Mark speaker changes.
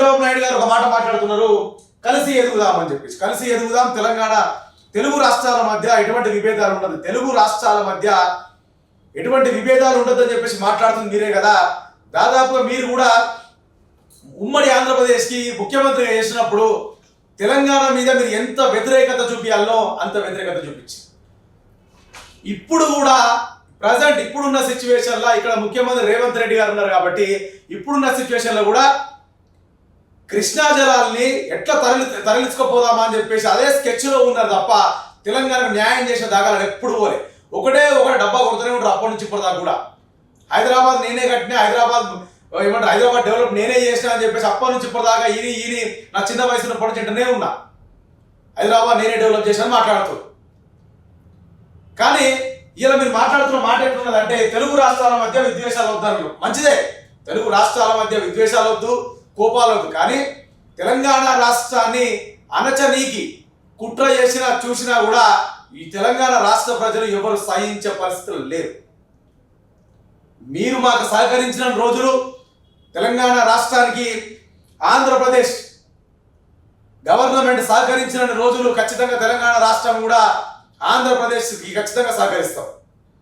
Speaker 1: చంద్రబాబు నాయుడు గారు ఒక మాట మాట్లాడుతున్నారు, కలిసి ఎదుగుదాం అని చెప్పేసి. కలిసి ఎదుగుదాం, తెలంగాణ తెలుగు రాష్ట్రాల మధ్య ఎటువంటి విభేదాలు ఉండదు, తెలుగు రాష్ట్రాల మధ్య ఎటువంటి విభేదాలు ఉండదని చెప్పేసి మాట్లాడుతుంది మీరే కదా. దాదాపుగా మీరు కూడా ఉమ్మడి ఆంధ్రప్రదేశ్కి ముఖ్యమంత్రిగా చేసినప్పుడు తెలంగాణ మీద మీరు ఎంత వ్యతిరేకత చూపించాలో అంత వ్యతిరేకత చూపించి, ఇప్పుడు కూడా ప్రజెంట్ ఇప్పుడున్న సిచ్యువేషన్లో ఇక్కడ ముఖ్యమంత్రి రేవంత్ రెడ్డి గారు ఉన్నారు కాబట్టి ఇప్పుడున్న సిచ్యువేషన్లో కూడా కృష్ణా జలాల్ని ఎట్లా తరలించుకోపోదామా అని చెప్పేసి అదే స్కెచ్లో ఉన్నారు తప్ప తెలంగాణకు న్యాయం చేసిన దాఖలాలు ఎప్పుడు పోలే. ఒకటే డబ్బా కొడుతూనే ఉంటారు అప్పటి నుంచి ఇప్పటిదాకా కూడా. హైదరాబాద్ నేనే కట్టినా, హైదరాబాద్ డెవలప్ నేనే చేసినా అని చెప్పేసి అప్పటి నుంచి ఇప్పటిదాకా ఈయన నా చిన్న వయసులో పొడిచింటనే ఉన్నా, హైదరాబాద్ నేనే డెవలప్ చేశాను మాట్లాడుతూ. కానీ ఇలా మీరు మాట్లాడుతున్న మాట ఎట్లున్నదంటే తెలుగు రాష్ట్రాల మధ్య విద్వేషాలు వద్దన్నారు. మంచిదే, తెలుగు రాష్ట్రాల మధ్య విద్వేషాలు వద్దు, కోపాలు వద్దు. కానీ తెలంగాణ రాష్ట్రాన్ని అణచనీకి కుట్ర చేసినా చూసినా కూడా ఈ తెలంగాణ రాష్ట్ర ప్రజలు ఎవరు సహించే పరిస్థితులు లేరు. మీరు మాకు సహకరించిన రోజులు, తెలంగాణ రాష్ట్రానికి ఆంధ్రప్రదేశ్ గవర్నమెంట్ సహకరించిన రోజులు ఖచ్చితంగా తెలంగాణ రాష్ట్రం కూడా ఆంధ్రప్రదేశ్కి ఖచ్చితంగా సహకరిస్తాం.